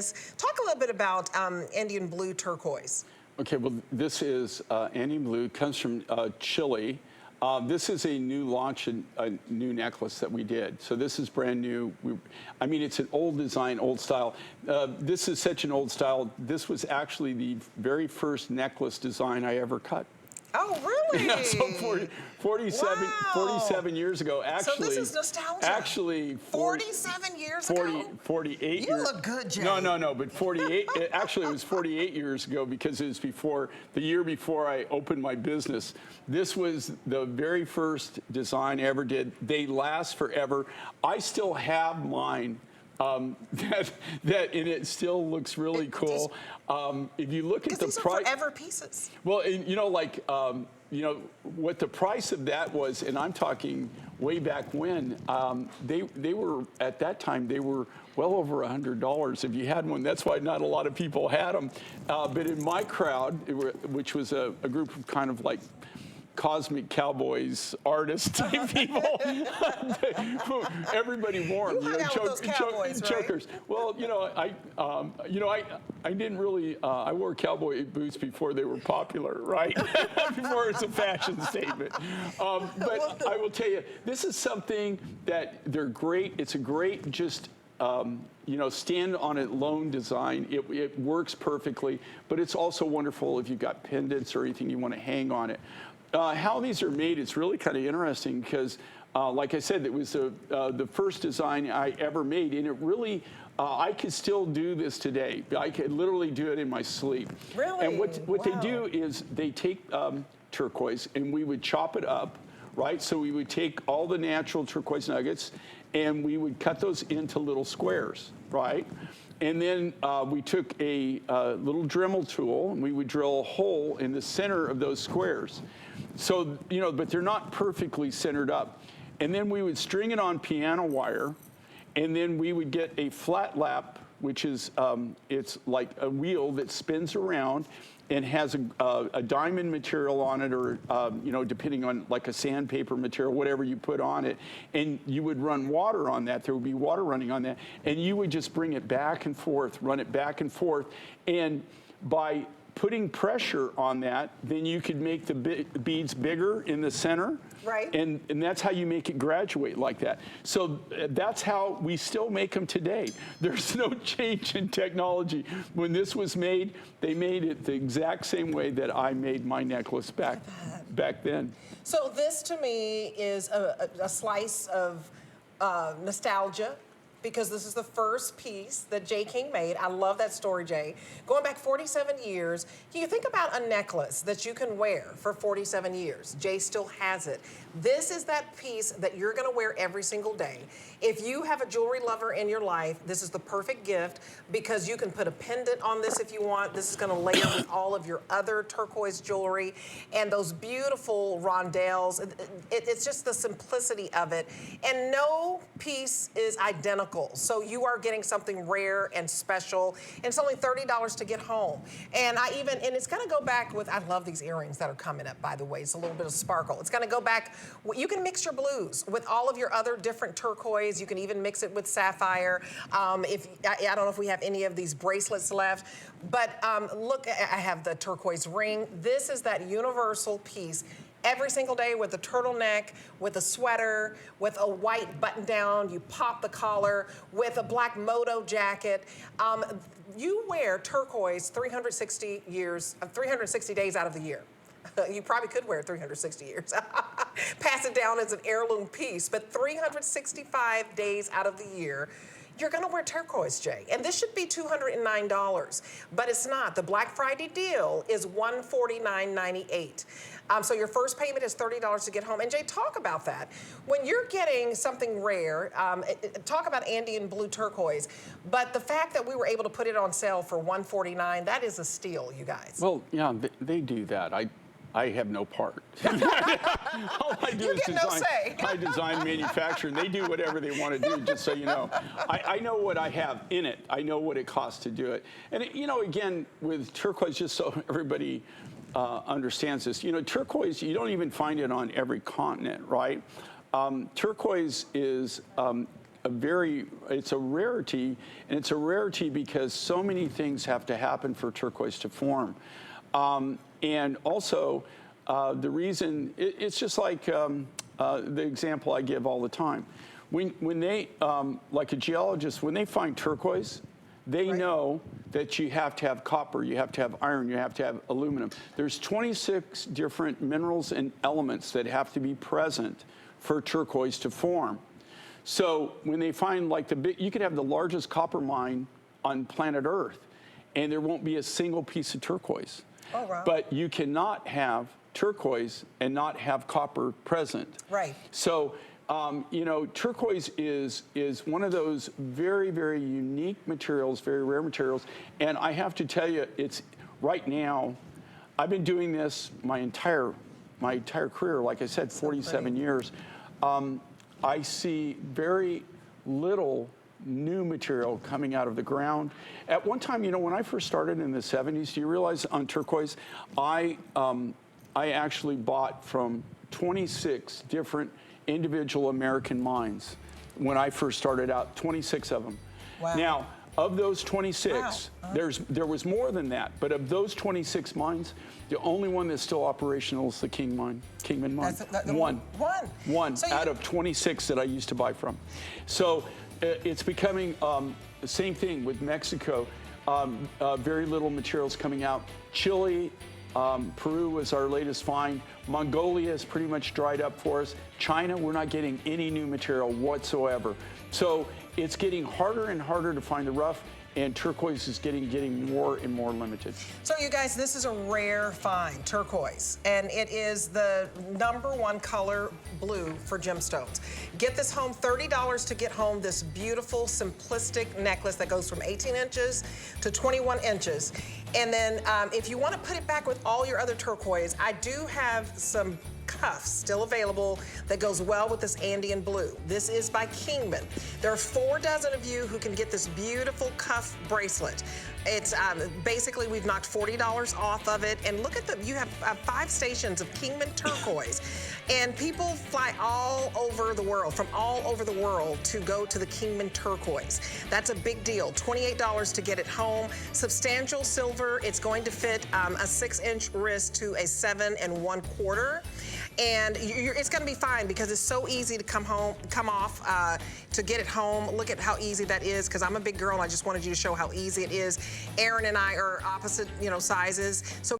Talk a little bit about Andean blue turquoise. Okay, well, this is Andean blue, comes from Chile. This is a new launch, a new necklace that we did. So this is brand new. I mean, it's an old design, old style. This is such an old style. This was actually the very first necklace design I ever cut. Oh, really? Yeah, so 47 years ago, actually. So this is nostalgia. Actually, 47 years ago? 48 years. You look good, Jay. No, but 48, actually it was 48 years ago because it was the year before I opened my business. This was the very first design I ever did. They last forever. I still have mine. And it still looks really cool. If you look at the price, these are forever pieces. Well, and, what the price of that was, and I'm talking way back when, they were at that time they were well over $100 if you had one. That's why not a lot of people had them. But in my crowd, which was a group of kind of like cosmic cowboys, artists type people. Everybody wore them. Chokers. Well, I didn't really. I wore cowboy boots before they were popular, right? Before it's a fashion statement. But I will tell you, this is something that they're great. It's a great just. Stand on it alone design. It works perfectly, but it's also wonderful if you've got pendants or anything you want to hang on it. How these are made, it's really kind of interesting because, like I said, it was the first design I ever made, and it really, I could still do this today. I could literally do it in my sleep. Really? And what they do is they take turquoise, and we would chop it up, right? So we would take all the natural turquoise nuggets, and we would cut those into little squares, right? And then we took a little Dremel tool, and we would drill a hole in the center of those squares. So, but they're not perfectly centered up. And then we would string it on piano wire, and then we would get a flat lap, which is, it's like a wheel that spins around and has a diamond material on it, or depending on like a sandpaper material, whatever you put on it, and you would run water on that. There would be water running on that, and you would just bring it back and forth, run it back and forth, and by putting pressure on that, then you could make the beads bigger in the center. Right. And that's how you make it graduate like that. So that's how we still make them today. There's no change in technology. When this was made, they made it the exact same way that I made my necklace back then. So this to me is a slice of nostalgia, because this is the first piece that Jay King made. I love that story, Jay. Going back 47 years, you think about a necklace that you can wear for 47 years. Jay still has it. This is that piece that you're gonna wear every single day. If you have a jewelry lover in your life, this is the perfect gift because you can put a pendant on this if you want. This is gonna layer with all of your other turquoise jewelry and those beautiful rondelles. It's just the simplicity of it. And no piece is identical. So you are getting something rare and special, and it's only $30 to get home. And it's gonna go back with, I love these earrings that are coming up, by the way. It's a little bit of sparkle. It's gonna go back, you can mix your blues with all of your other different turquoise. You can even mix it with sapphire. I don't know if we have any of these bracelets left, but look, I have the turquoise ring. This is that universal piece. Every single day with a turtleneck, with a sweater, with a white button down, you pop the collar, with a black moto jacket. You wear turquoise 360 days out of the year. You probably could wear it 360 years. Pass it down as an heirloom piece, but 365 days out of the year, you're gonna wear turquoise, Jay. And this should be $209, but it's not. The Black Friday deal is $149.98. So your first payment is $30 to get home. And Jay, talk about that. When you're getting something rare, talk about Andean blue turquoise, but the fact that we were able to put it on sale for $149, that is a steal, you guys. Well, yeah, they do that. I have no part. All I do is design. No say. I design, manufacture, and they do whatever they want to do, just so you know. I know what I have in it. I know what it costs to do it. And, again, with turquoise, just so everybody understands this, turquoise, you don't even find it on every continent, right? Turquoise is it's a rarity, and it's a rarity because so many things have to happen for turquoise to form. And also, the reason, it's just like the example I give all the time. When they, like a geologist, when they find turquoise, they know that you have to have copper, you have to have iron, you have to have aluminum. There's 26 different minerals and elements that have to be present for turquoise to form. So when they find like you could have the largest copper mine on planet Earth, and there won't be a single piece of turquoise. Oh, wow. But you cannot have turquoise and not have copper present. Right. So, you know, turquoise is one of those very, very unique materials, very rare materials. And I have to tell you, it's right now, I've been doing this my entire career, like I said, 47 years. I see very little new material coming out of the ground. At one time, you know, when I first started in the 70s, do you realize on turquoise, I actually bought from 26 different individual American mines when I first started out, 26 of them. Wow. Now, of those 26, there was more than that, but of those 26 mines, the only one that's still operational is the Kingman mine. One So out of 26 that I used to buy from. So it's becoming the same thing with Mexico. Very little materials coming out. Chile, Peru was our latest find. Mongolia is pretty much dried up for us. China, we're not getting any new material whatsoever. So it's getting harder and harder to find the rough, and turquoise is getting more and more limited. So you guys, this is a rare find, turquoise, and it is the #1 color blue for gemstones. Get this home, $30 to get home this beautiful, simplistic necklace that goes from 18 inches to 21 inches. And then if you want to put it back with all your other turquoise, I do have some cuffs still available that goes well with this Andean blue. This is by Kingman. There are 4 dozen of you who can get this beautiful cuff bracelet. It's basically, we've knocked $40 off of it. And look at you have 5 stations of Kingman turquoise. And people fly all over the world, from all over the world, to go to the Kingman turquoise. That's a big deal. $28 to get it home. Substantial silver. It's going to fit a 6-inch wrist to a 7 1/4. And it's going to be fine because it's so easy to come off, to get it home. Look at how easy that is, because I'm a big girl and I just wanted you to show how easy it is. Aaron and I are opposite, sizes. So